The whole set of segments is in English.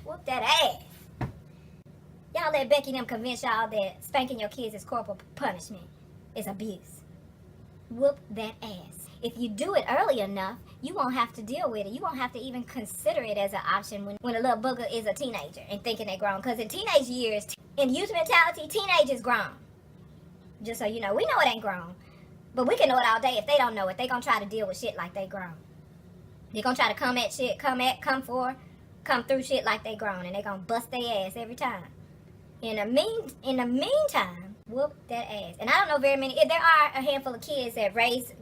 Whoop that ass. Y'all let Becky and them convince y'all that spanking your kids is corporal punishment. It's abuse. Whoop that ass. If you do it early enough, you won't have to deal with it. You won't have to even consider it as an option when a little booger is a teenager and thinking they're grown. Because in teenage years, in youth mentality, teenage is grown. Just so you know, we know it ain't grown. But we can know it all day. If they don't know it, they gonna try to deal with shit like they grown. They gonna try to come through shit like they grown. And they gonna bust their ass every time. In the meantime, whoop that ass. And I don't know very many. There are a handful of kids that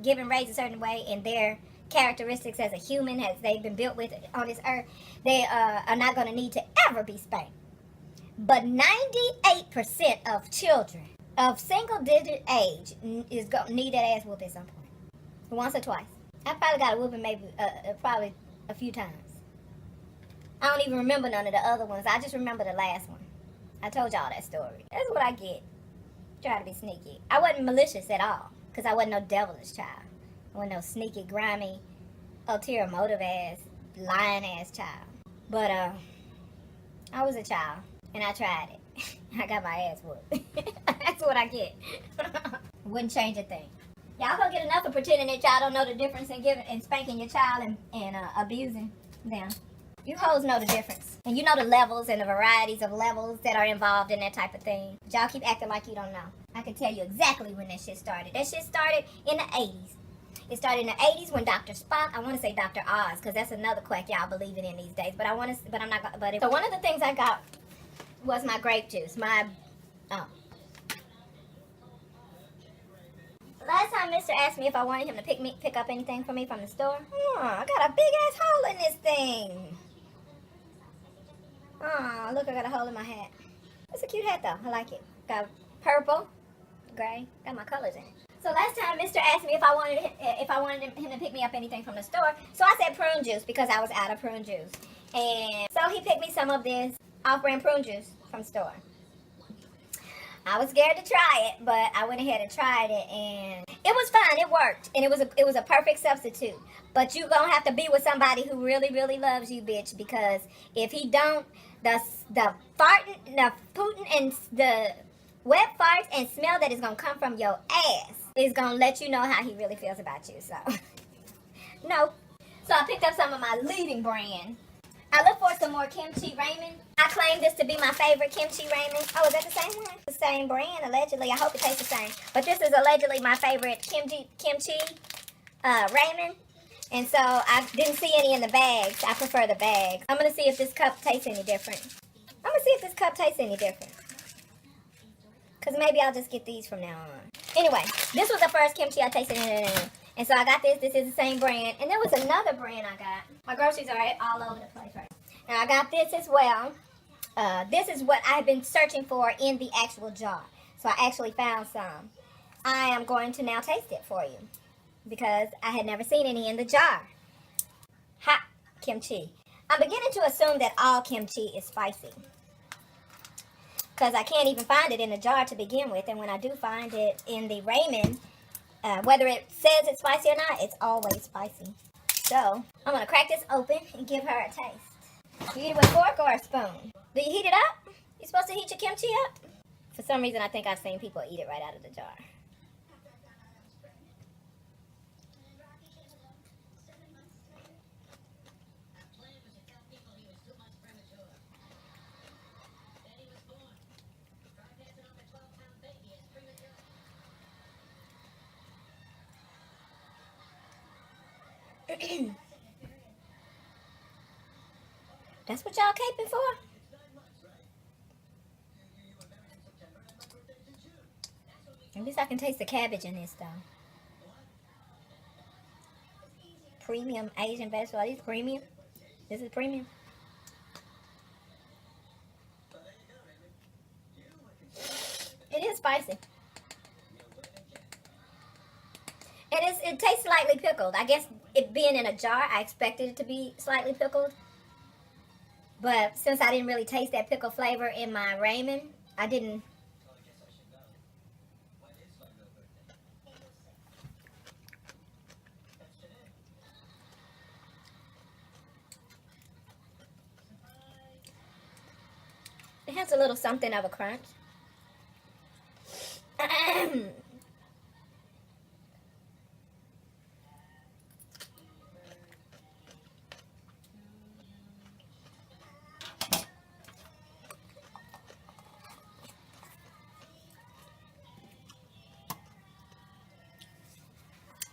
given raised a certain way, and their characteristics as a human, as they've been built with on this earth, they are not going to need to ever be spanked. But 98% of children of single-digit age is going to need that ass whoop at some point, once or twice. I probably got a whooping maybe probably a few times. I don't even remember none of the other ones. I just remember the last one. I told y'all that story. That's what I get. Try to be sneaky. I wasn't malicious at all, because I wasn't no devilish child. I wasn't no sneaky, grimy, ulterior motive ass, lying ass child. But I was a child, and I tried it. I got my ass whooped. That's what I get. Wouldn't change a thing. Y'all gonna get enough of pretending that y'all don't know the difference in spanking your child and abusing them. You hoes know the difference. And you know the levels and the varieties of levels that are involved in that type of thing. But y'all keep acting like you don't know. I can tell you exactly when that shit started. That shit started in the 80s. It started in the 80s when Dr. Spock, I want to say Dr. Oz, because that's another quack y'all believing in these days. But I'm not gonna, so one of the things I got was my grape juice. Last time Mr. asked me if I wanted him to pick up anything for me from the store. I got a big ass hole in this thing. Oh, look, I got a hole in my hat. It's a cute hat though. I like it. Got purple, gray, got my colors in it. So last time Mr. asked me if I wanted him to pick me up anything from the store. So I said prune juice because I was out of prune juice. And so he picked me some of this off-brand prune juice from the store. I was scared to try it, but I went ahead and tried it, and it was fine. It worked, and it was a perfect substitute. But you gonna have to be with somebody who really, really loves you, bitch, because if he don't, the farting, the pooting, and the wet farts and smell that is gonna come from your ass is gonna let you know how he really feels about you. So, no. So I picked up some of my leading brand. I look for some more kimchi ramen. I claim this to be my favorite kimchi ramen. Oh, is that the same one? The same brand, allegedly. I hope it tastes the same. But this is allegedly my favorite kimchi ramen. And so I didn't see any in the bags. I prefer the bags. I'm going to see if this cup tastes any different. Because maybe I'll just get these from now on. Anyway, this was the first kimchi I tasted in. And so I got this. This is the same brand. And there was another brand I got. My groceries are all over the place right now. I got this as well. This is what I've been searching for in the actual jar. So I actually found some. I am going to now taste it for you, because I had never seen any in the jar. Hot kimchi. I'm beginning to assume that all kimchi is spicy, because I can't even find it in the jar to begin with. And when I do find it in the ramen, whether it says it's spicy or not, it's always spicy. So I'm going to crack this open and give her a taste. You eat it with a fork or a spoon? Do you heat it up? You supposed to heat your kimchi up? For some reason, I think I've seen people eat it right out of the jar. That's what y'all caping for? At least I can taste the cabbage in this, though. Premium Asian vegetable. Are these premium? This is premium. It is spicy. And it tastes slightly pickled. I guess it being in a jar, I expected it to be slightly pickled. But since I didn't really taste that pickle flavor in my ramen, I didn't. It has a little something of a crunch.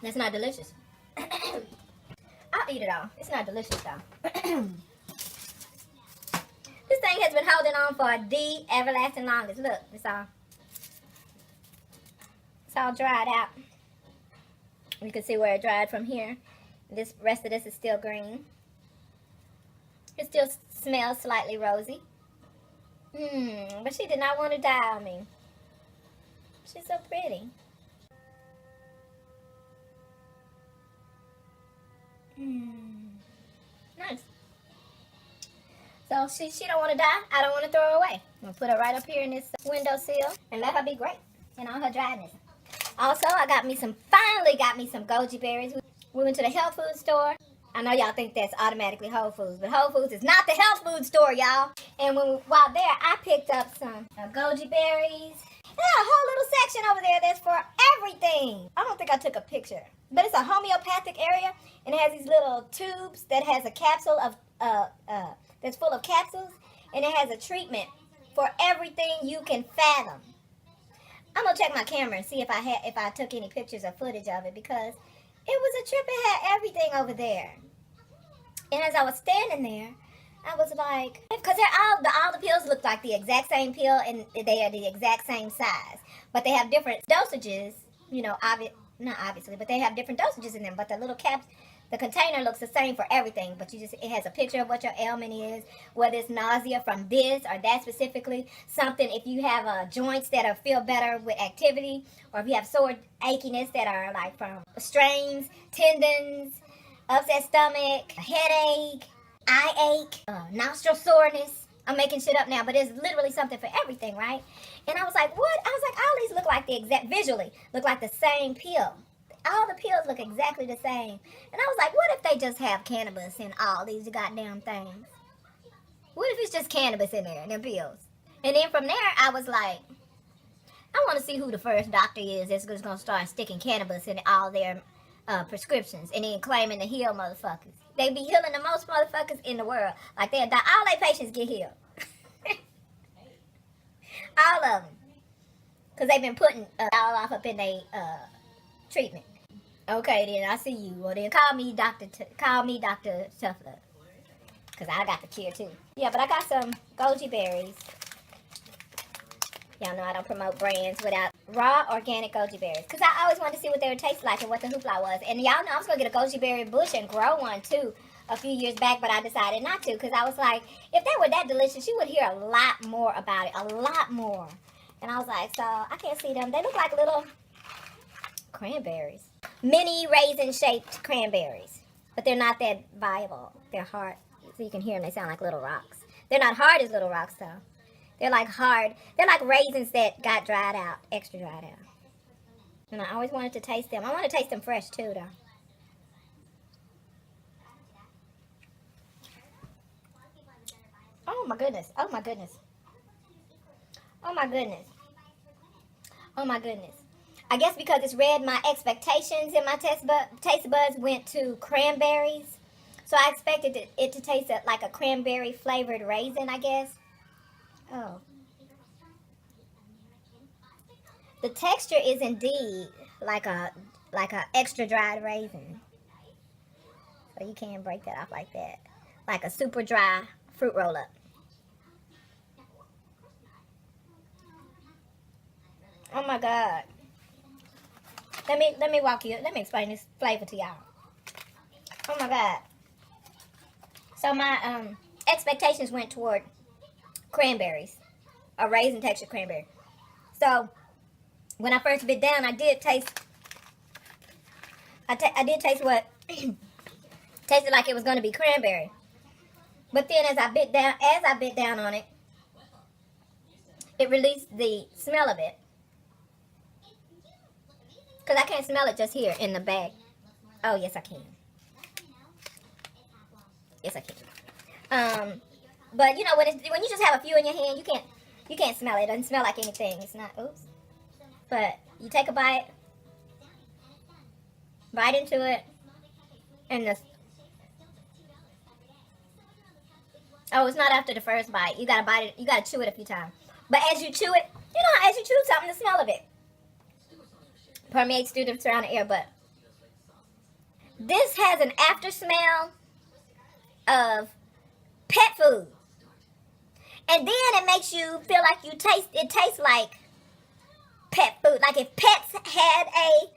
That's not delicious. I'll eat it all. It's not delicious though. This thing has been holding on for the everlasting longest. Look, it's all dried out. You can see where it dried from here. This rest of this is still green. It still smells slightly rosy. But she did not want to die on me. She's so pretty. Nice. So she don't want to die. I don't want to throw her away. I'm going to put her right up here in this windowsill and let her be great in all her dryness. Also, I finally got me some goji berries. We went to the health food store. I know y'all think that's automatically Whole Foods, but Whole Foods is not the health food store, y'all. And while there, I picked up some goji berries. There's a whole little section over there that's for everything. I don't think I took a picture, but it's a homeopathic area, and it has these little tubes that has a capsule of that's full of capsules, and it has a treatment for everything you can fathom. I'm gonna check my camera and see if I took any pictures or footage of it, because it was a trip. It had everything over there. And as I was standing there, I was like, because all the pills look like the exact same pill, and they are the exact same size, but they have different dosages. You know, not obviously, but they have different dosages in them. But the little caps, the container looks the same for everything, but it has a picture of what your ailment is, whether it's nausea from this or that specifically, something if you have joints that feel better with activity, or if you have sore achiness that are like from strains, tendons, upset stomach, headache, eye ache, nostril soreness. I'm making shit up now, but it's literally something for everything, right? And I was like, what? I was like, all these look like visually look like the same pill. All the pills look exactly the same. And I was like, what if they just have cannabis in all these goddamn things? What if it's just cannabis in there, in them pills? And then from there, I was like, I want to see who the first doctor is that's just going to start sticking cannabis in all their prescriptions and then claiming to heal motherfuckers. They be healing the most motherfuckers in the world. Like, all their patients get healed. All of them. Because they've been putting all off up in their treatment. Okay, then I see you. Well, then call me Dr. Tough Love. Because I got the cure too. Yeah, but I got some goji berries. Y'all know I don't promote brands without raw organic goji berries. Because I always wanted to see what they would taste like and what the hoopla was. And y'all know I was going to get a goji berry bush and grow one too a few years back, but I decided not to. Because I was like, if they were that delicious, you would hear a lot more about it. A lot more. And I was like, so I can't see them. They look like little cranberries. Mini raisin-shaped cranberries. But they're not that viable. They're hard. So you can hear them. They sound like little rocks. They're not hard as little rocks, though. They're like hard. They're like raisins that got dried out. Extra dried out. And I always wanted to taste them. I want to taste them fresh, too, though. Oh, my goodness. Oh, my goodness. Oh, my goodness. Oh, my goodness. I guess because it's red, my expectations in my taste buds went to cranberries. So I expected it to taste like a cranberry flavored raisin, I guess. Oh. The texture is indeed like a extra dried raisin. So you can't break that off like that. Like a super dry fruit roll up. Oh my God. Let me explain this flavor to y'all. Oh my God. So my expectations went toward cranberries, a raisin textured cranberry. So when I first bit down, I did taste what tasted like it was going to be cranberry. But then as I bit down on it, it released the smell of it. Because I can't smell it just here in the bag. Oh, yes, I can. Yes, I can. But you know, when you just have a few in your hand, you can't smell it. It doesn't smell like anything. It's not. Oops. But you take a bite into it, and it's not after the first bite. You gotta bite it. You gotta chew it a few times. But as you chew it, you know, as you chew something, the smell of it permeates through the surrounding air. But this has an after smell of pet food, and then it makes you feel like it tastes like pet food. Like if pets had a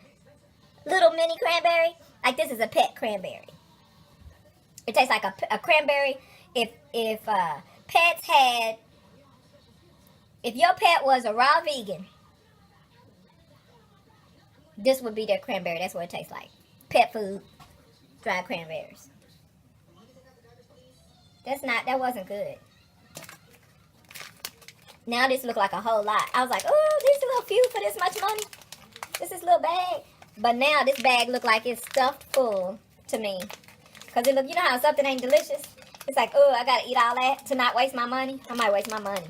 little mini cranberry, like this is a pet cranberry. It tastes like a cranberry. If pets had, if your pet was a raw vegan, this would be their cranberry. That's what it tastes like. Pet food, dried cranberries. That wasn't good. Now this look like a whole lot. I was like, oh, this is a little few for this much money. This is a little bag. But now this bag look like it's stuffed full to me. Because it look, you know how something ain't delicious? It's like, oh, I gotta eat all that to not waste my money. I might waste my money.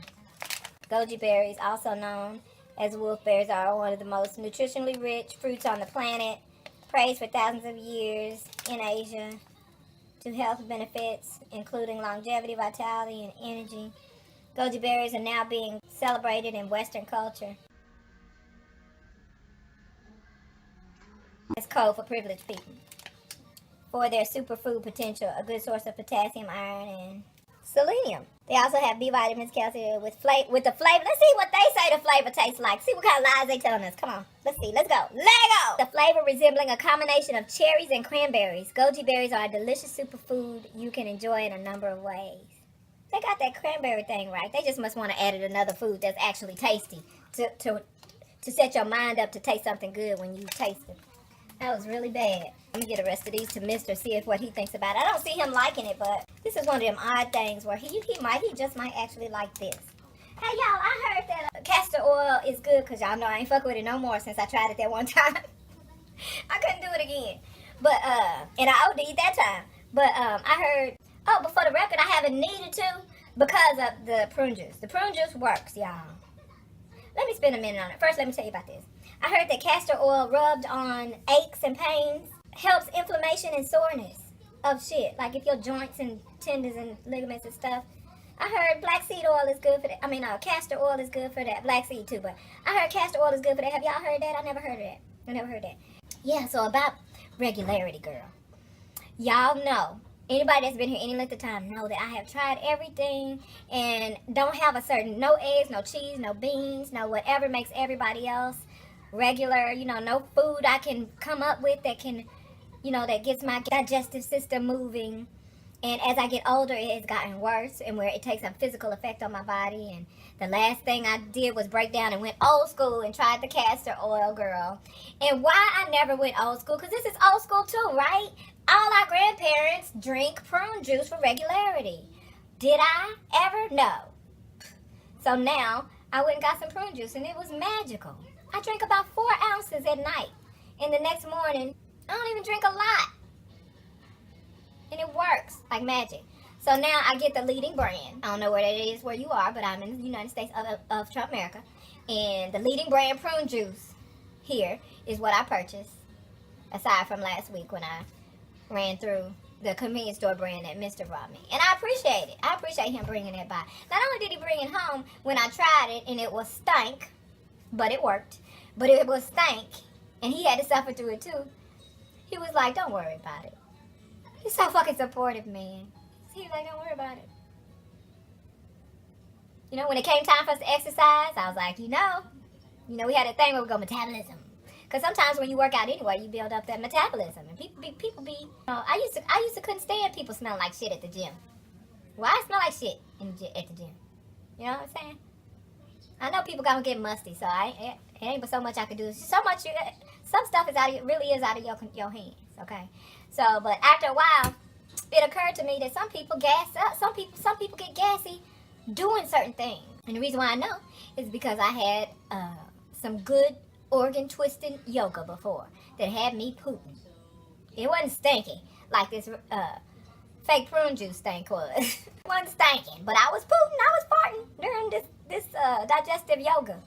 Goji berries, also known as wolf berries, are one of the most nutritionally rich fruits on the planet. Praised for thousands of years in Asia to health benefits, including longevity, vitality, and energy. Goji berries are now being celebrated in Western culture as code for privileged people for their superfood potential, a good source of potassium, iron, and selenium. They also have B vitamins, calcium with the flavor. Let's see what they say the flavor tastes like. See what kind of lies they telling us. Come on, let's see. Let's go. Lego. The flavor resembling a combination of cherries and cranberries. Goji berries are a delicious superfood you can enjoy in a number of ways. They got that cranberry thing right. They just must want to add another food that's actually tasty to set your mind up to taste something good when you taste it. That was really bad. Let me get the rest of these to Mr. See what he thinks about it. I don't see him liking it, but this is one of them odd things where he just might actually like this. Hey y'all, I heard that castor oil is good because y'all know I ain't fuck with it no more since I tried it that one time. I couldn't do it again. But and I OD'd that time. But I heard, but for the record, I haven't needed to because of the prune juice. The prune juice works, y'all. Let me spend a minute on it. First, let me tell you about this. I heard that castor oil rubbed on aches and pains helps inflammation and soreness of shit. Like if your joints and tendons and ligaments and stuff. I heard black seed oil is good for that. I mean, castor oil is good for that. Black seed too, but I heard castor oil is good for that. Have y'all heard that? I never heard of that. Yeah, so about regularity, girl. Y'all know. Anybody that's been here any length of time know that I have tried everything and don't have no eggs, no cheese, no beans, no whatever makes everybody else regular, no food I can come up with that can, that gets my digestive system moving. And as I get older, it has gotten worse and where it takes a physical effect on my body. And the last thing I did was break down and went old school and tried the castor oil, girl. And why I never went old school, because this is old school too, right? All our grandparents drink prune juice for regularity. Did I ever? No. So now I went and got some prune juice and it was magical. I drink about 4 ounces at night. And the next morning, I don't even drink a lot. And it works like magic. So now I get the leading brand. I don't know where that is where you are, but I'm in the United States of Trump America. And the leading brand prune juice here is what I purchased. Aside from last week when I ran through the convenience store brand that Mr. brought me. And I appreciate it. I appreciate him bringing it by. Not only did he bring it home when I tried it and it was stank, but it worked. But it was stank and he had to suffer through it too. He was like, don't worry about it. He's so fucking supportive, man. He was like, don't worry about it. When it came time for us to exercise, I was like, we had a thing where we go metabolism. Because sometimes when you work out anyway, you build up that metabolism. And people be, I used to couldn't stand people smelling like shit at the gym. Why I smell like shit at the gym? You know what I'm saying? I know people gonna get musty, so it ain't but so much I could do. So much, some stuff really is out of your hands, okay? So, but after a while, it occurred to me that some people gas up. Some people get gassy doing certain things. And the reason why I know is because I had some good organ twisting yoga before that had me pooping. It wasn't stinky like this fake prune juice stink was. Wasn't stinking, but I was pooping, I was farting during this digestive yoga.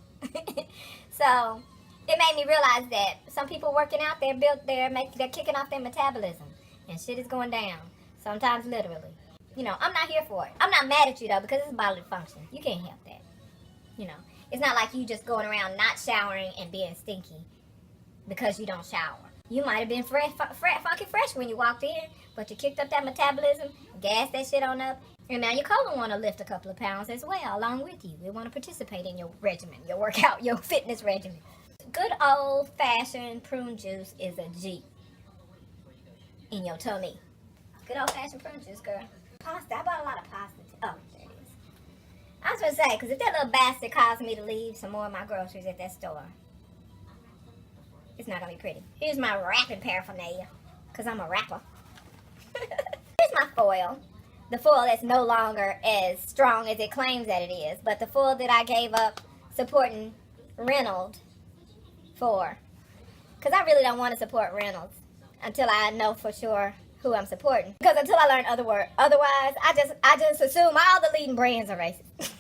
So it made me realize that some people working out, they're kicking off their metabolism, and shit is going down. Sometimes literally. You know, I'm not here for it. I'm not mad at you though, because it's bodily function. You can't help that. You know, it's not like you just going around not showering and being stinky because you don't shower. You might have been funky fresh when you walked in, but you kicked up that metabolism, gassed that shit on up, and now your colon want to lift a couple of pounds as well, along with you. They want to participate in your regimen, your workout, your fitness regimen. Good old-fashioned prune juice is a G in your tummy. Good old-fashioned prune juice, girl. Pasta. I bought a lot of pasta. Oh, there it is. I was going to say, because if that little bastard caused me to leave some more of my groceries at that store, it's not going to be pretty. Here's my wrapping paraphernalia, because I'm a rapper. Here's my foil. The foil that's no longer as strong as it claims that it is, but the foil that I gave up supporting Reynolds for. Because I really don't want to support Reynolds until I know for sure who I'm supporting. Because until I learn otherwise, I just assume all the leading brands are racist.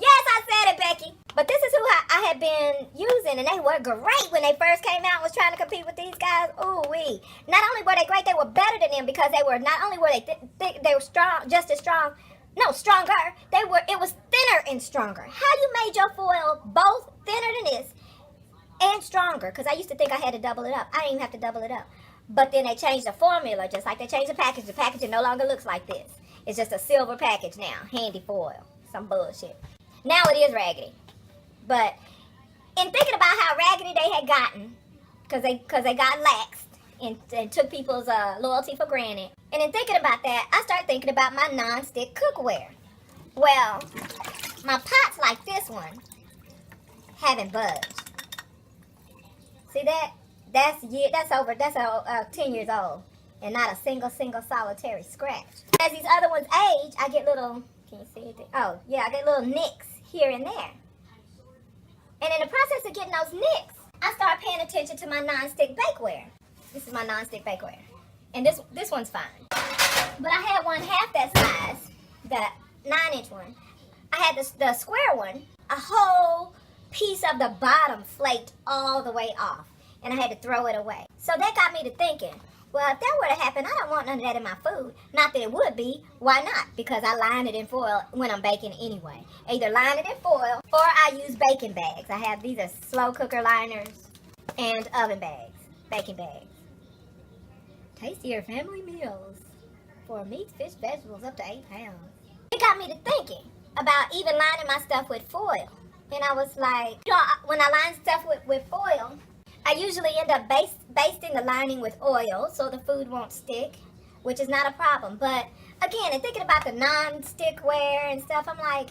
Yes, I said it, Becky. But this is who I had been using, and they were great when they first came out and was trying to compete with these guys. Ooh-wee. Not only were they great, they were better than them because they were, not only were they they were strong, just as strong, no, stronger. It was thinner and stronger. How you made your foil both thinner than this and stronger? Because I used to think I had to double it up. I didn't even have to double it up. But then they changed the formula, just like they changed the package. The packaging no longer looks like this. It's just a silver package now. Handy foil. Some bullshit. Now it is raggedy. But in thinking about how raggedy they had gotten, because they got laxed and took people's loyalty for granted, and in thinking about that, I started thinking about my non-stick cookware. Well, my pots like this one haven't budged. See that? That's 10 years old, and not a single solitary scratch. As these other ones age, I get little. Can you see it? Oh yeah, I get little nicks here and there. And in the process of getting those nicks, I start paying attention to my non-stick bakeware. This is my non-stick bakeware, and this one's fine. But I had one half that size, the 9-inch one. I had the square one. A whole piece of the bottom flaked all the way off, and I had to throw it away. So that got me to thinking, well, if that were to happen, I don't want none of that in my food. Not that it would be. Why not? Because I line it in foil when I'm baking anyway. Either line it in foil or I use baking bags. I have these are slow cooker liners and oven bags, baking bags. Tastier family meals for meat, fish, vegetables up to 8 pounds. It got me to thinking about even lining my stuff with foil. And I was like, you know, when I line stuff with foil, I usually end up basting the lining with oil so the food won't stick, which is not a problem. But again, in thinking about the non-stickware and stuff, I'm like,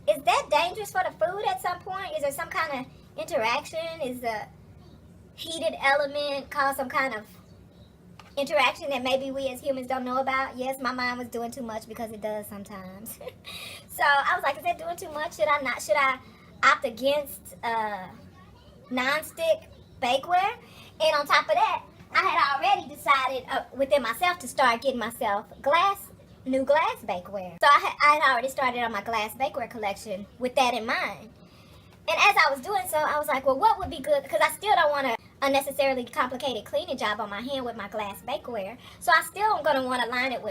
is that dangerous for the food at some point? Is there some kind of interaction? Is the heated element cause some kind of interaction that maybe we as humans don't know about? Yes, my mind was doing too much because it does sometimes. So I was like, is that doing too much? Should I not? Should I opt against non-stick bakeware? And on top of that, I had already decided within myself to start getting myself new glass bakeware. So I had already started on my glass bakeware collection with that in mind. And as I was doing so, I was like, well, what would be good? Because I still don't want a unnecessarily complicated cleaning job on my hand with my glass bakeware. So I still am going to want to line it,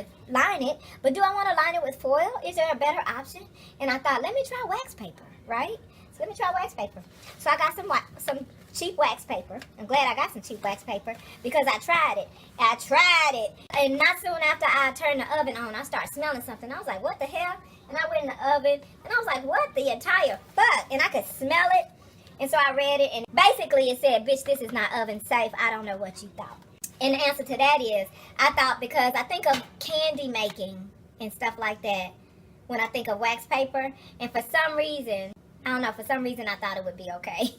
but do I want to line it with foil? Is there a better option? And I thought, let me try wax paper, right? So let me try wax paper. So I got some cheap wax paper. I'm glad I got some cheap wax paper because I tried it. And not soon after I turned the oven on, I started smelling something. I was like, what the hell? And I went in the oven, and I was like, what the entire fuck? And I could smell it. And so I read it, and basically it said, bitch, this is not oven safe. I don't know what you thought. And the answer to that is, I thought, because I think of candy making and stuff like that when I think of wax paper. And for some reason, I don't know, I thought it would be okay.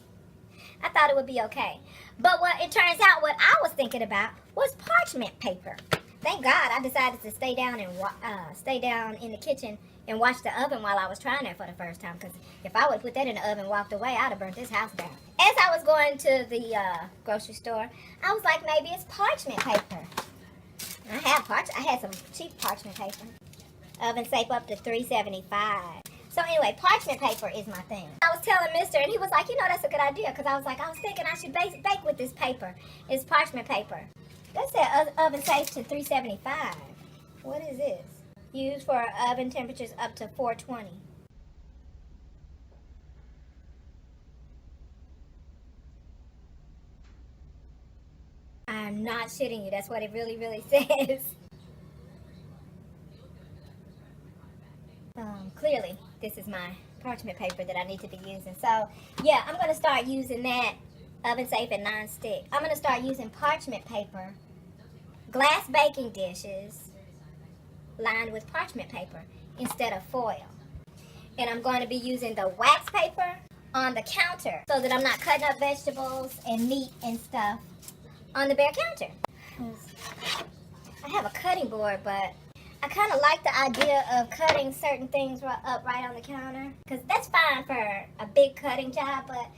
I thought it would be okay. But what it turns out, what I was thinking about was parchment paper. Thank God I decided to stay down in the kitchen and watch the oven while I was trying that for the first time. Because if I would have put that in the oven and walked away, I'd have burnt this house down. As I was going to the grocery store, I was like, maybe it's parchment paper. I had some cheap parchment paper. Oven safe up to 375. So anyway, parchment paper is my thing. I was telling Mister, and he was like, you know, that's a good idea, because I was thinking I should bake with this paper. It's parchment paper. That said oven safe to 375. What is this? Used for oven temperatures up to 420. I'm not shitting you. That's what it really, really says. Clearly, this is my parchment paper that I need to be using. So, yeah, I'm going to start using that oven safe and non-stick. I'm going to start using parchment paper, glass baking dishes lined with parchment paper instead of foil. And I'm going to be using the wax paper on the counter so that I'm not cutting up vegetables and meat and stuff on the bare counter. I have a cutting board, but I kind of like the idea of cutting certain things up right on the counter, because that's fine for a big cutting job, but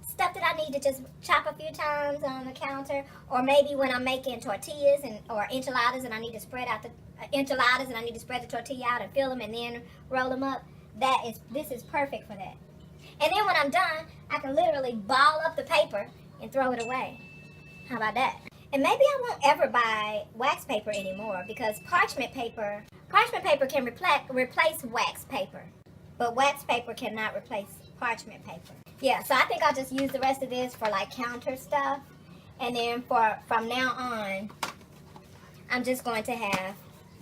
stuff that I need to just chop a few times on the counter, or maybe when I'm making tortillas or enchiladas and I need to spread out the the tortilla out and fill them and then roll them up, this is perfect for that. And then when I'm done, I can literally ball up the paper and throw it away. How about that? And maybe I won't ever buy wax paper anymore, because parchment paper can replace wax paper, but wax paper cannot replace parchment paper. Yeah, so I think I'll just use the rest of this for like counter stuff, and then from now on, I'm just going to have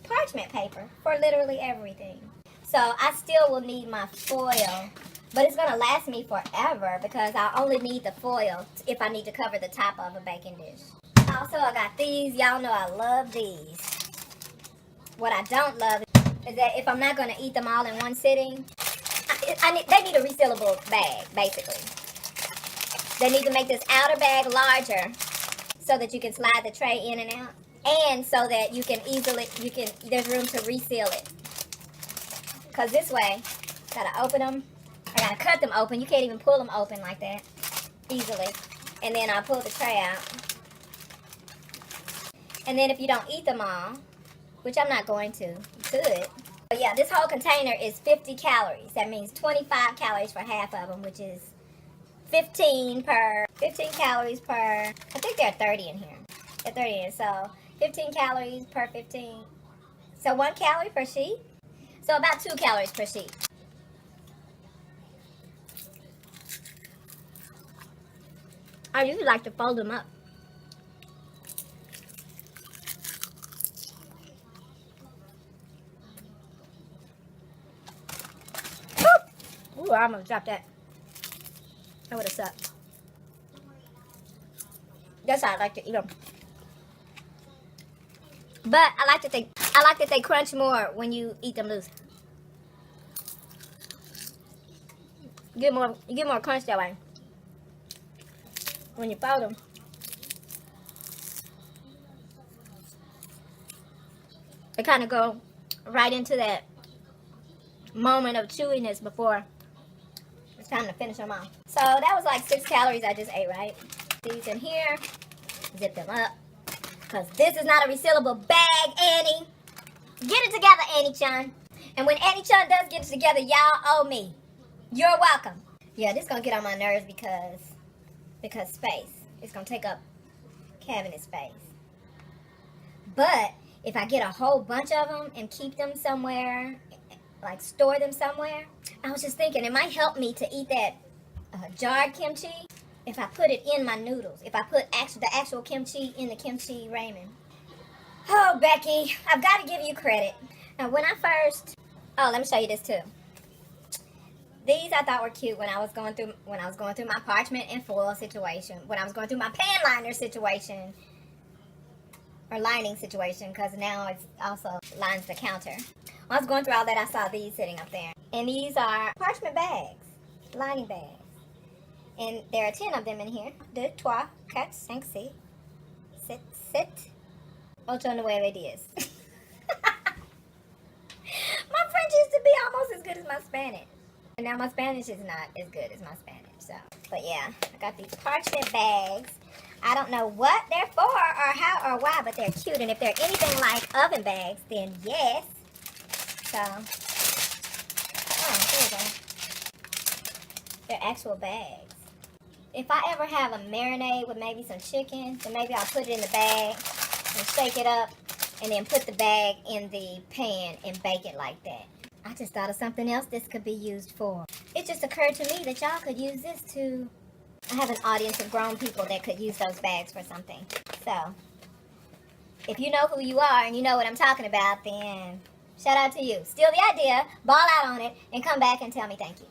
parchment paper for literally everything. So I still will need my foil, but it's gonna last me forever because I only need the foil if I need to cover the top of a baking dish. Also, I got these. Y'all know I love these. What I don't love is that if I'm not going to eat them all in one sitting, they need a resealable bag, basically. They need to make this outer bag larger so that you can slide the tray in and out, and so that you can there's room to reseal it. Because this way, gotta open them. I gotta cut them open. You can't even pull them open like that easily. And then I'll pull the tray out. And then if you don't eat them all, which I'm not going to, you could. But yeah, this whole container is 50 calories. That means 25 calories for half of them, which is 15 calories per, I think there are 30 in here. There are 30 in, so 15 calories per 15. So 1 calorie per sheet. So about 2 calories per sheet. I usually like to fold them up. Ooh, I almost dropped that. That would have sucked. That's how I like to eat them. But I like that they crunch more when you eat them loose. You get more crunch that way when you fold them. They kind of go right into that moment of chewiness before it's time to finish them off. So that was like 6 calories I just ate, right? These in here, zip them up, because this is not a resealable bag, Annie. Get it together, Annie-chan. And when Annie-chan does get it together, y'all owe me. You're welcome. Yeah, this is gonna get on my nerves because space. It's gonna take up cabinet space. But if I get a whole bunch of them and keep them somewhere, like store them somewhere, I was just thinking it might help me to eat that jarred kimchi if I put it in my noodles. If I put the actual kimchi in the kimchi ramen. Oh, Becky, I've got to give you credit. Now, when I first, let me show you this too. These I thought were cute when I was going through my parchment and foil situation, when I was going through my pan liner situation, or lining situation, because now it's also lines the counter. When I was going through all that, I saw these sitting up there. And these are parchment bags, lining bags. And there are 10 of them in here. 2, 3, 4, 5, 6, 7, 8, 9, 10. My French used to be almost as good as my Spanish. And now my Spanish is not as good as my Spanish. So, but yeah, I got these parchment bags. I don't know what they're for or how or why, but they're cute. And if they're anything like oven bags, then yes. So, oh, there you go. They're actual bags. If I ever have a marinade with maybe some chicken, then maybe I'll put it in the bag and shake it up and then put the bag in the pan and bake it like that. I just thought of something else this could be used for. It just occurred to me that y'all could use this to... I have an audience of grown people that could use those bags for something. So, if you know who you are and you know what I'm talking about, then shout out to you. Steal the idea, ball out on it, and come back and tell me thank you.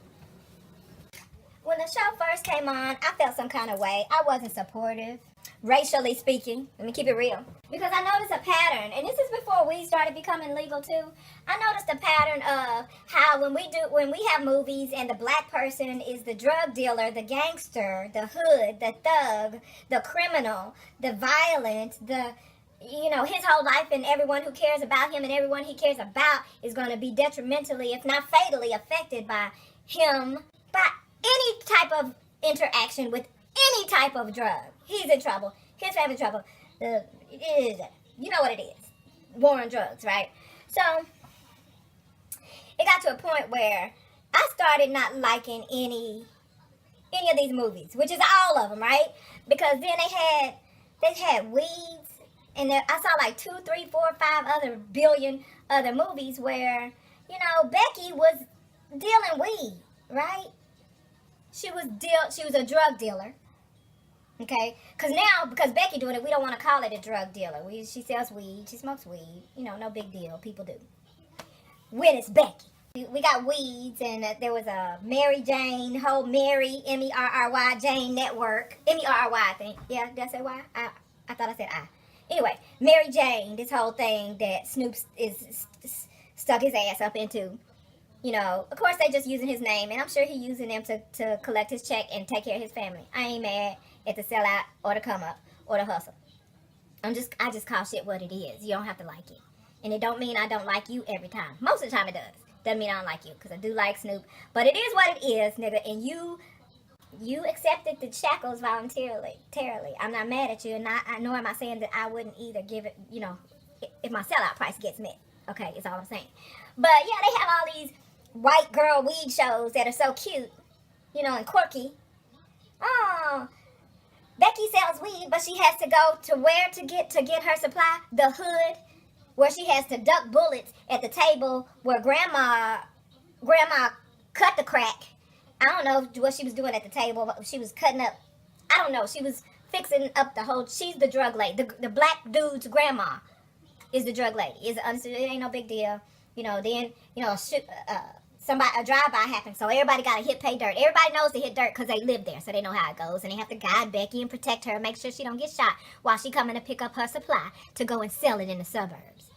When the show first came on, I felt some kind of way. I wasn't supportive, racially speaking. Let me keep it real. Because I noticed a pattern, and this is before weed started becoming legal too. I noticed a pattern of how when we have movies and the black person is the drug dealer, the gangster, the hood, the thug, the criminal, the violent, his whole life and everyone who cares about him and everyone he cares about is going to be detrimentally, if not fatally, affected by him, by any type of interaction with any type of drug. He's in trouble. His family's in trouble. You know what it is. War on drugs, right? So, it got to a point where I started not liking any of these movies, which is all of them, right? Because then they had weeds, and I saw like 2, 3, 4, 5 other billion other movies where, Becky was dealing weed, right? She was a drug dealer. Okay? Because Becky doing it, we don't want to call it a drug dealer. She sells weed. She smokes weed. No big deal. People do. When it's Becky. We got weeds, and there was a Mary Jane, whole Mary, M-E-R-R-Y, Jane Network. M-E-R-R-Y, I think. Yeah, did I say Y? I thought I said I. Anyway, Mary Jane, this whole thing that Snoop is stuck his ass up into. Of course they just using his name, and I'm sure he using them to collect his check and take care of his family. I ain't mad at the sellout or the come up or the hustle. I just call shit what it is. You don't have to like it. And it don't mean I don't like you every time. Most of the time it does. Doesn't mean I don't like you, because I do like Snoop. But it is what it is, nigga, and you accepted the shackles voluntarily. I'm not mad at you, and nor am I saying that I wouldn't either give it, if my sellout price gets met. Okay, is all I'm saying. But yeah, they have all these white girl weed shows that are so cute, and quirky. Oh, Becky sells weed, but she has to go to where to get her supply? The hood, where she has to duck bullets at the table where grandma cut the crack. I don't know what she was doing at the table. She was cutting up. I don't know. She was fixing up the whole. She's the drug lady. The black dude's grandma is the drug lady. It ain't no big deal. Then a drive-by happened, so everybody got to hit pay dirt. Everybody knows to hit dirt because they live there, so they know how it goes, and they have to guide Becky and protect her, make sure she don't get shot while she coming to pick up her supply to go and sell it in the suburbs.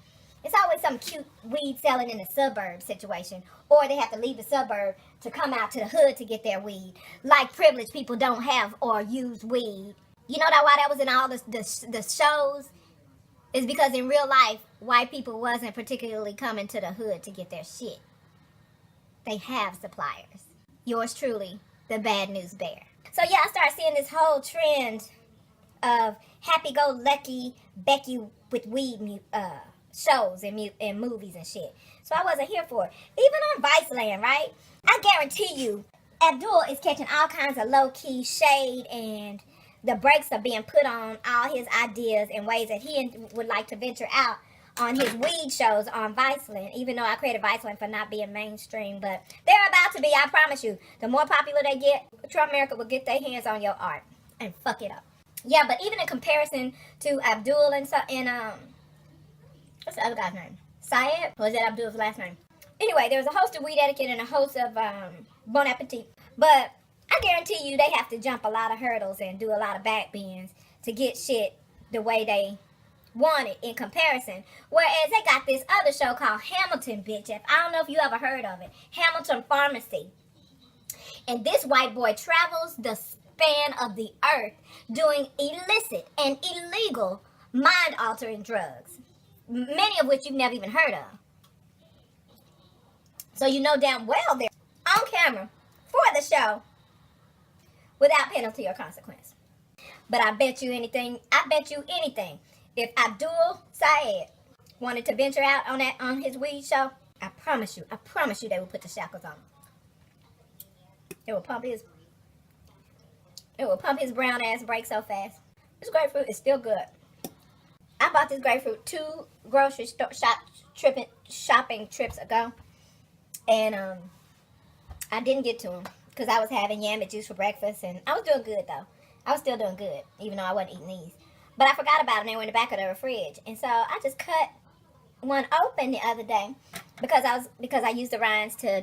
It's always some cute weed selling in the suburb situation, or they have to leave the suburb to come out to the hood to get their weed. Like privileged people don't have or use weed. You know why that was in all the shows? Is because in real life, white people wasn't particularly coming to the hood to get their shit. They have suppliers. Yours truly, the Bad News Bear. So yeah, I started seeing this whole trend of happy-go-lucky Becky with weed shows and movies and shit. So I wasn't here for it. Even on Viceland, right? I guarantee you, Abdul is catching all kinds of low-key shade, and the brakes are being put on all his ideas and ways that he would like to venture out on his weed shows on Viceland, even though I created Viceland for not being mainstream. But they're about to be, I promise you. The more popular they get, Trump America will get their hands on your art and fuck it up. Yeah, but even in comparison to Abdul and what's the other guy's name? Syed? Or is that Abdul's last name? Anyway, there's a host of weed etiquette and a host of Bon Appetit. But I guarantee you they have to jump a lot of hurdles and do a lot of back bends to get shit the way they want it in comparison. Whereas they got this other show called Hamilton, bitch. I don't know if you ever heard of it. Hamilton Pharmacy. And this white boy travels the span of the earth doing illicit and illegal mind-altering drugs. Many of which you've never even heard of. So you know damn well they're on camera for the show without penalty or consequence. But I bet you anything, if Abdul Said wanted to venture out on his weed show, I promise you they would put the shackles on him. It would pump his brown ass brakes so fast. This grapefruit is still good. I bought this grapefruit 2 grocery store shopping trips ago, and I didn't get to them because I was having yammy juice for breakfast, and I was doing good though. I was still doing good, even though I wasn't eating these. But I forgot about them. They were in the back of the fridge, and so I just cut one open the other day because I used the rinds to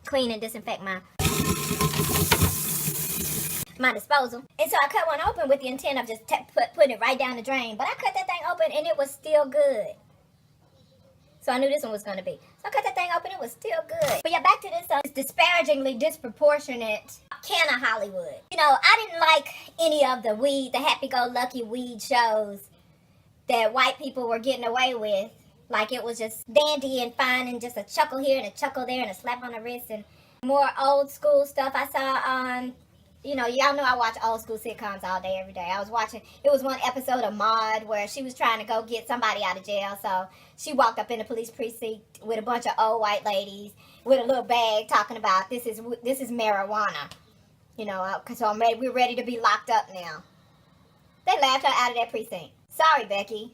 clean and disinfect my disposal. And so I cut one open with the intent of just putting it right down the drain. But I cut that thing open and it was still good. So I knew this one was going to be. So I cut that thing open, it was still good. But yeah, back to this disparagingly disproportionate cannaHollywood. You know, I didn't like any of the happy-go-lucky weed shows that white people were getting away with. Like it was just dandy and fine and just a chuckle here and a chuckle there and a slap on the wrist and more old school stuff I saw on, you know, y'all know I watch old school sitcoms all day, every day. I was watching, it was one episode of Maude where she was trying to go get somebody out of jail. So she walked up in the police precinct with a bunch of old white ladies with a little bag talking about this is marijuana. You know, so we're ready to be locked up now. They laughed her out of that precinct. Sorry, Becky.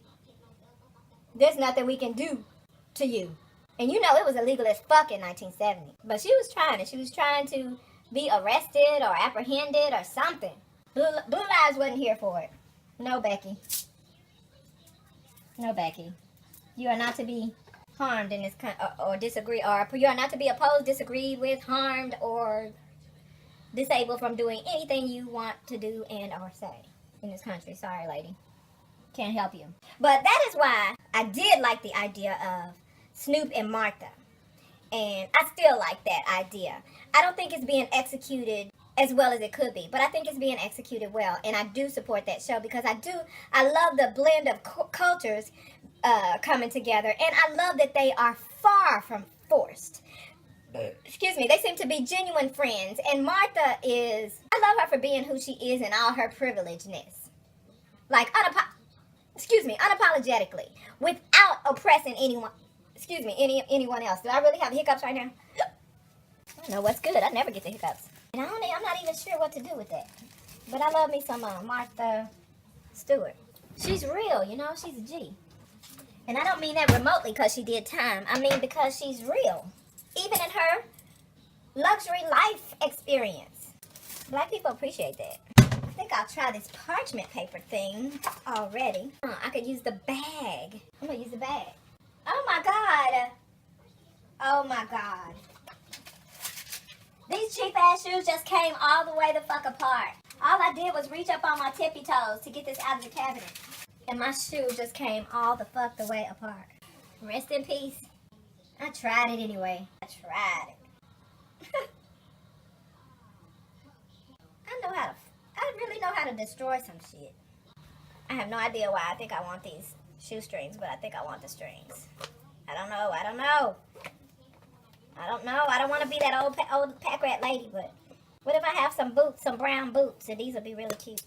There's nothing we can do to you. And you know it was illegal as fuck in 1970. But she was trying it. She was trying to be arrested or apprehended or something. Blue Lives wasn't here for it. No, Becky. No, Becky. You are not to be harmed in this or disagree, or you are not to be opposed, disagreed with, harmed, or disabled from doing anything you want to do and or say in this country. Sorry, lady. Can't help you. But that is why I did like the idea of Snoop and Martha. And I still like that idea. I don't think it's being executed as well as it could be, but I think it's being executed well. And I do support that show because I love the blend of cultures coming together. And I love that they are far from forced. Excuse me, they seem to be genuine friends. And Martha I love her for being who she is in all her privilegedness. Like, unapologetically, without oppressing anyone. Excuse me, anyone else. Do I really have hiccups right now? I don't know what's good. I never get the hiccups. And I'm not even sure what to do with that. But I love me some Martha Stewart. She's real, you know. She's a G. And I don't mean that remotely because she did time. I mean because she's real. Even in her luxury life experience. Black people appreciate that. I think I'll try this parchment paper thing already. I could use the bag. I'm going to use the bag. Oh my God. Oh my God. These cheap ass shoes just came all the way the fuck apart. All I did was reach up on my tippy toes to get this out of the cabinet. And my shoe just came all the fuck the way apart. Rest in peace. I tried it anyway. I tried it. I really know how to destroy some shit. I have no idea why I think I want these shoestrings, but I think I want the strings. I don't know. I don't want to be that old pack rat lady, but what if I have some boots, some brown boots, and these would be really cute.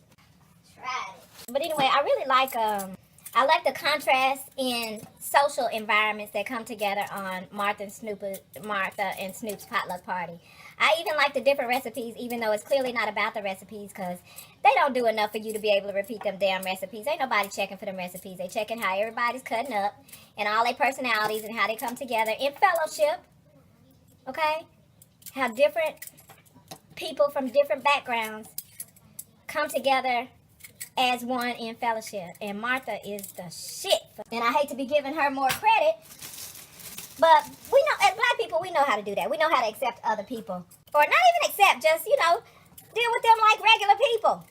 Try it. But anyway, I really like the contrast in social environments that come together on Martha and Snoop's potluck party. I even like the different recipes, even though it's clearly not about the recipes, because they don't do enough for you to be able to repeat them damn recipes. Ain't nobody checking for them recipes. They checking how everybody's cutting up and all their personalities and how they come together in fellowship. Okay? How different people from different backgrounds come together as one in fellowship. And Martha is the shit. And I hate to be giving her more credit, but we know, as black people, we know how to do that. We know how to accept other people. Or not even accept, just, deal with them like regular people.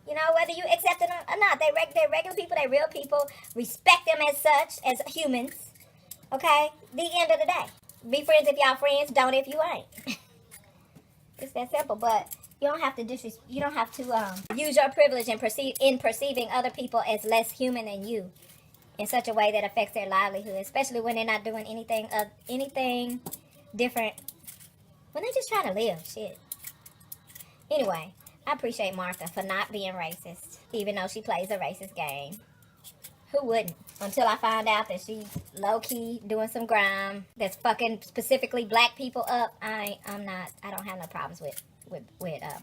Whether you accept them or not. They're regular people, they're real people. Respect them as such, as humans. Okay? The end of the day. Be friends if y'all friends, don't if you ain't. It's that simple, but you don't have to use your privilege in perceiving other people as less human than you in such a way that affects their livelihood, especially when they're not doing anything different. When they're just trying to live, shit. Anyway, I appreciate Martha for not being racist, even though she plays a racist game. Who wouldn't? Until I find out that she's low-key doing some grime that's fucking specifically black people up, I don't have no problems with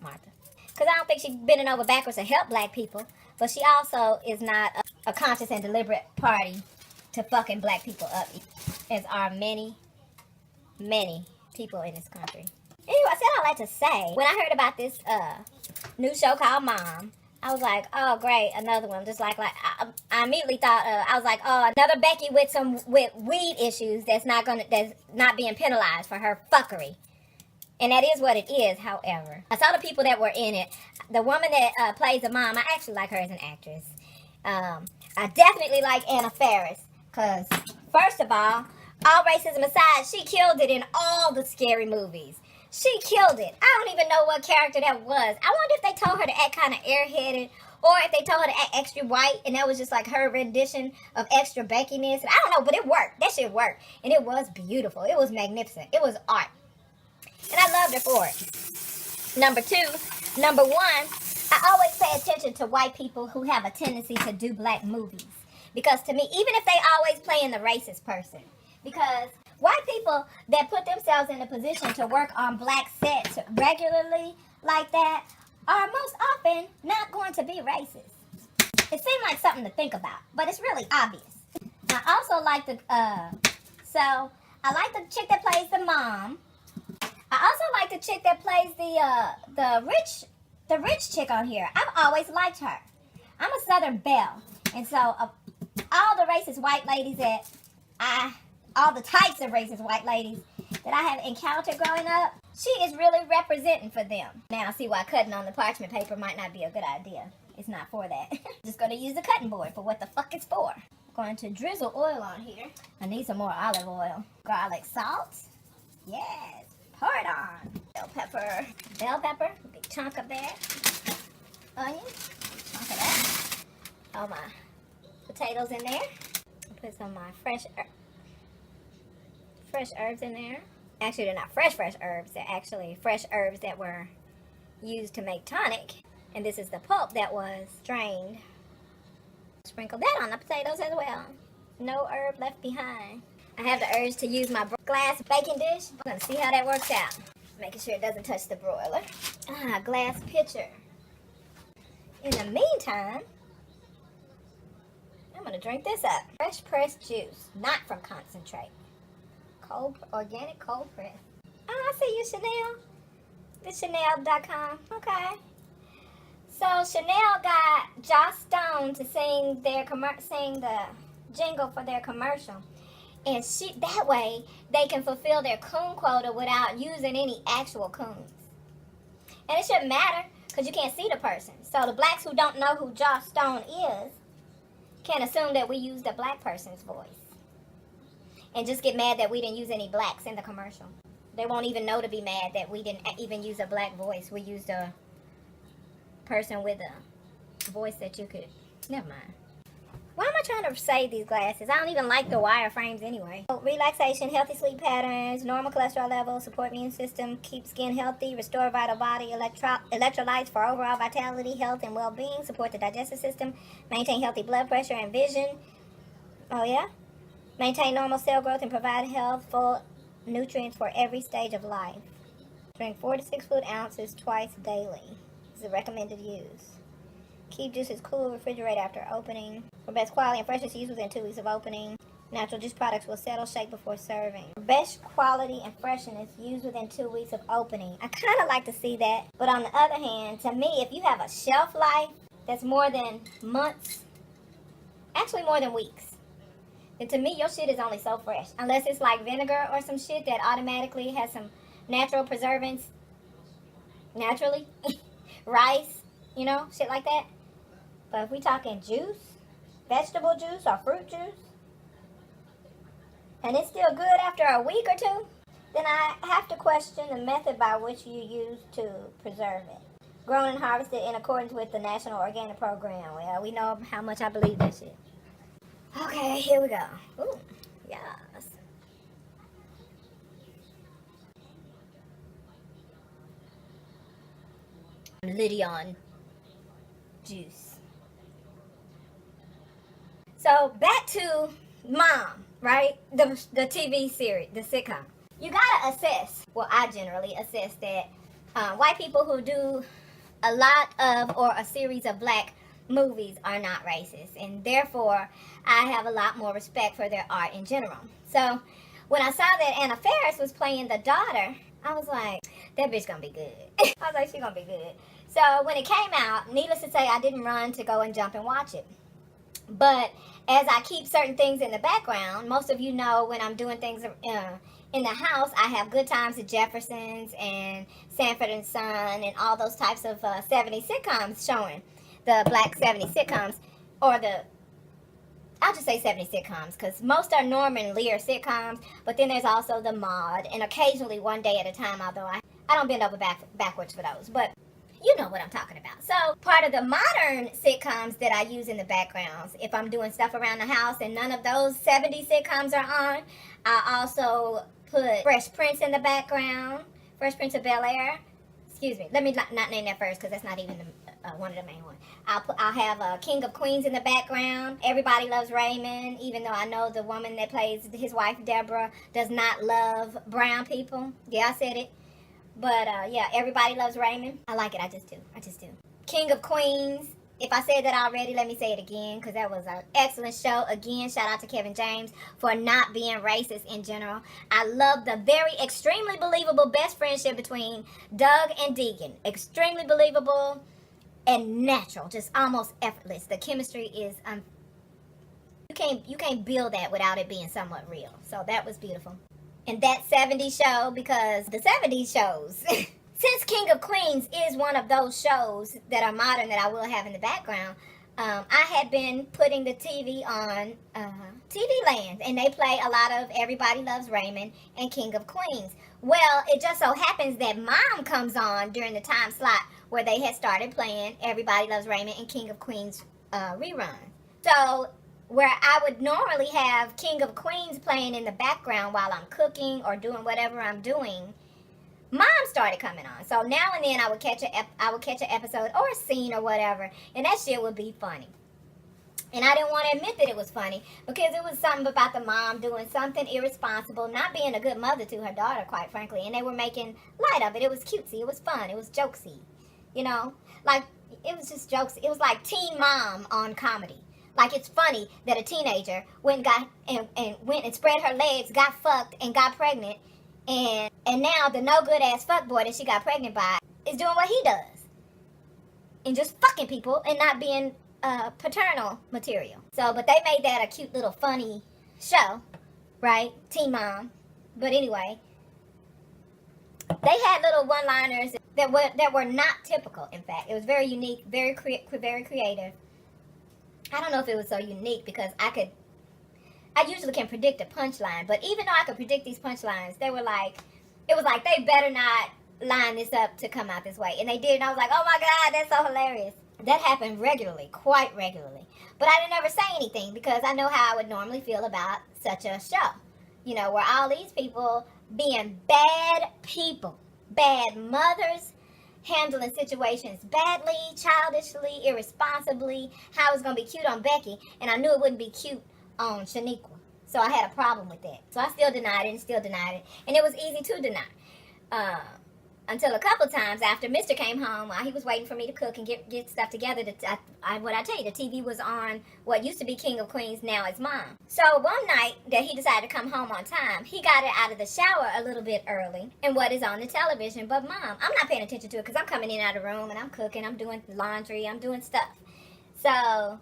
Martha. Because I don't think she's bending over backwards to help black people, but she also is not a conscious and deliberate party to fucking black people up, as are many, many people in this country. Anyway, I said all that to say, when I heard about this new show called Mom, I was like, oh great, another one. Just like I immediately thought, I was like, oh, another Becky with weed issues that's not being penalized for her fuckery. And that is what it is, however. I saw the people that were in it. The woman that plays the mom, I actually like her as an actress. I definitely like Anna Faris. Because, first of all racism aside, she killed it in all the scary movies. She killed it. I don't even know what character that was. I wonder if they told her to act kind of airheaded, or if they told her to act extra white, and that was just like her rendition of extra Beckiness. I don't know, but it worked. That shit worked. And it was beautiful. It was magnificent. It was art. And I loved her for it. Number one, I always pay attention to white people who have a tendency to do black movies. Because to me, even if they always playing the racist person, because white people that put themselves in a position to work on black sets regularly like that are most often not going to be racist. It seemed like something to think about, but it's really obvious. I also like I like the chick that plays the mom. I also like the chick that plays the rich chick on here. I've always liked her. I'm a Southern belle, and so all the racist white ladies all the types of racist white ladies that I have encountered growing up, she is really representing for them. Now I see why cutting on the parchment paper might not be a good idea. It's not for that. Just going to use the cutting board for what the fuck it's for. I'm going to drizzle oil on here. I need some more olive oil. Garlic salt. Yes. Pour it on. Bell pepper. A big chunk of that. Onion. Chunk of that. All my potatoes in there. I'll put some of my fresh herbs in there. Actually, they're not fresh herbs. They're actually fresh herbs that were used to make tonic. And this is the pulp that was strained. Sprinkle that on the potatoes as well. No herb left behind. I have the urge to use my glass baking dish. I'm going to see how that works out. Making sure it doesn't touch the broiler. Glass pitcher. In the meantime, I'm going to drink this up. Fresh pressed juice. Not from concentrate. Organic cold press. Oh, I see you, Chanel. It's Chanel.com. Okay. So Chanel got Joss Stone to sing the jingle for their commercial, and that way they can fulfill their coon quota without using any actual coons. And it shouldn't matter because you can't see the person. So the blacks who don't know who Joss Stone is can assume that we used a black person's voice. And just get mad that we didn't use any blacks in the commercial. They won't even know to be mad that we didn't even use a black voice. We used a person with a voice that you could... Never mind. Why am I trying to save these glasses? I don't even like the wire frames anyway. Relaxation, healthy sleep patterns, normal cholesterol levels, support immune system, keep skin healthy, restore vital body, electrolytes for overall vitality, health, and well-being, support the digestive system, maintain healthy blood pressure and vision. Oh yeah? Maintain normal cell growth and provide healthful nutrients for every stage of life. Drink 4 to 6 fluid ounces twice daily. This is the recommended use. Keep juices cool, refrigerate after opening. For best quality and freshness, use within 2 weeks of opening. Natural juice products will settle, shake before serving. For best quality and freshness, use within 2 weeks of opening. I kind of like to see that. But on the other hand, to me, if you have a shelf life that's more than months, actually more than weeks, and to me, your shit is only so fresh. Unless it's like vinegar or some shit that automatically has some natural preservatives. Naturally. Rice, you know, shit like that. But if we talking juice, vegetable juice or fruit juice, and it's still good after a week or two, then I have to question the method by which you use to preserve it. Grown and harvested in accordance with the National Organic Program. Well, we know how much I believe that shit. Okay, here we go. Ooh, yes. Lydion juice. So back to Mom, right? The TV series, the sitcom. You gotta assess, well, I generally assess that white people who do a lot of or a series of black movies are not racist, and therefore I have a lot more respect for their art in general. So when I saw that Anna Faris was playing the daughter, I was like, that bitch gonna be good. I was like, she gonna be good. So when it came out, needless to say, I didn't run to go and jump and watch it. But as I keep certain things in the background, most of you know when I'm doing things in the house, I have Good Times at Jefferson's and Sanford and Son and all those types of 70s sitcoms showing. The black 70s sitcoms, or I'll just say 70s sitcoms, because most are Norman Lear sitcoms, but then there's also the Maude, and occasionally One Day at a Time, although I don't bend over backwards for those, but you know what I'm talking about. So part of the modern sitcoms that I use in the backgrounds, if I'm doing stuff around the house and none of those 70s sitcoms are on, I also put Fresh Prince in the background, Fresh Prince of Bel-Air. Excuse me, let me not name that first, because that's not even one of the main ones. I'll have King of Queens in the background. Everybody Loves Raymond, even though I know the woman that plays his wife, Deborah, does not love brown people. Yeah, I said it. But yeah, Everybody Loves Raymond. I like it, I just do. King of Queens. If I said that already, let me say it again, because that was an excellent show. Again, shout out to Kevin James for not being racist in general. I love the very extremely believable best friendship between Doug and Deegan. Extremely believable and natural, just almost effortless. The chemistry is you can't build that without it being somewhat real. So that was beautiful. And that 70s show, because the 70s shows since King of Queens is one of those shows that are modern that I will have in the background, I had been putting the TV on TV Land, and they play a lot of Everybody Loves Raymond and King of Queens. Well, it just so happens that Mom comes on during the time slot where they had started playing Everybody Loves Raymond and King of Queens rerun. So where I would normally have King of Queens playing in the background while I'm cooking or doing whatever I'm doing, Mom started coming on. So now and then I would catch an episode or a scene or whatever, and that shit would be funny. And I didn't want to admit that it was funny, because it was something about the mom doing something irresponsible, not being a good mother to her daughter, quite frankly. And they were making light of it. It was cutesy. It was fun. It was jokesy. You know? Like, it was just jokes. It was like Teen Mom on comedy. Like, it's funny that a teenager went and spread her legs, got fucked, and got pregnant. And now the no good ass fuckboy that she got pregnant by is doing what he does. And just fucking people and not being paternal material. So, but they made that a cute little funny show, right? Teen Mom. But anyway, they had little one-liners that were not typical. In fact, it was very unique, very creative. I don't know if it was so unique because I usually can predict a punchline, but even though I could predict these punchlines, it was like they better not line this up to come out this way. And they did, and I was like, oh my God, that's so hilarious. That happened regularly, quite regularly. But I didn't ever say anything because I know how I would normally feel about such a show. You know, where all these people being bad people, bad mothers, handling situations badly, childishly, irresponsibly, how it was going to be cute on Becky, and I knew it wouldn't be cute on Shaniqua. So I had a problem with that. So I still denied it, and it was easy to deny. Until a couple times after Mr. came home, while he was waiting for me to cook and get stuff together, what I tell you, the TV was on what used to be King of Queens, now it's Mom. So one night that he decided to come home on time, he got it out of the shower a little bit early, and what is on the television but Mom. I'm not paying attention to it because I'm coming in and out of the room, and I'm cooking, I'm doing laundry, I'm doing stuff. So I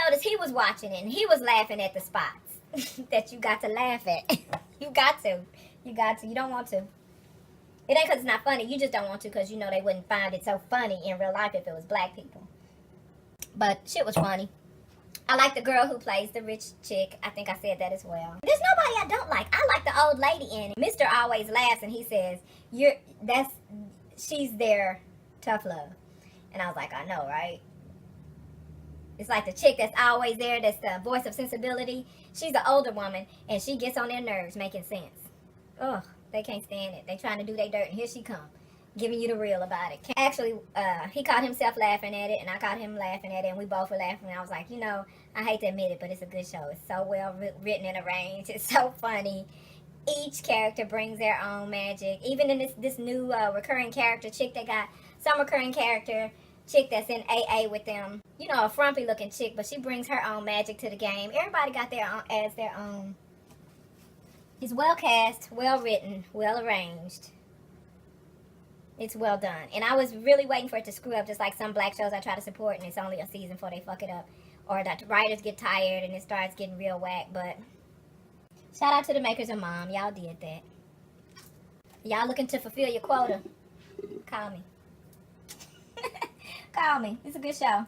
noticed he was watching it, and he was laughing at the spots that you got to laugh at. You got to. You don't want to. It ain't because it's not funny. You just don't want to because you know they wouldn't find it so funny in real life if it was black people. But shit was funny. I like the girl who plays the rich chick. I think I said that as well. There's nobody I don't like. I like the old lady in it. Mr. always laughs and he says, she's their tough love. And I was like, I know, right? It's like the chick that's always there, that's the voice of sensibility. She's the older woman and she gets on their nerves making sense. Ugh. They can't stand it. They trying to do their dirt, and here she come. giving you the real about it. Actually, he caught himself laughing at it, and I caught him laughing at it, and we both were laughing. And I was like, you know, I hate to admit it, but it's a good show. It's so well written and arranged. It's so funny. Each character brings their own magic. Even in this new recurring character chick, they got some recurring character chick that's in AA with them. You know, a frumpy looking chick, but she brings her own magic to the game. Everybody got their own as their own. It's well cast, well written, well arranged. It's well done. And I was really waiting for it to screw up, just like some black shows I try to support, and it's only a season before they fuck it up. Or that the writers get tired and it starts getting real whack. But shout out to the makers of Mom. Y'all did that. Y'all looking to fulfill your quota? Call me. Call me. It's a good show.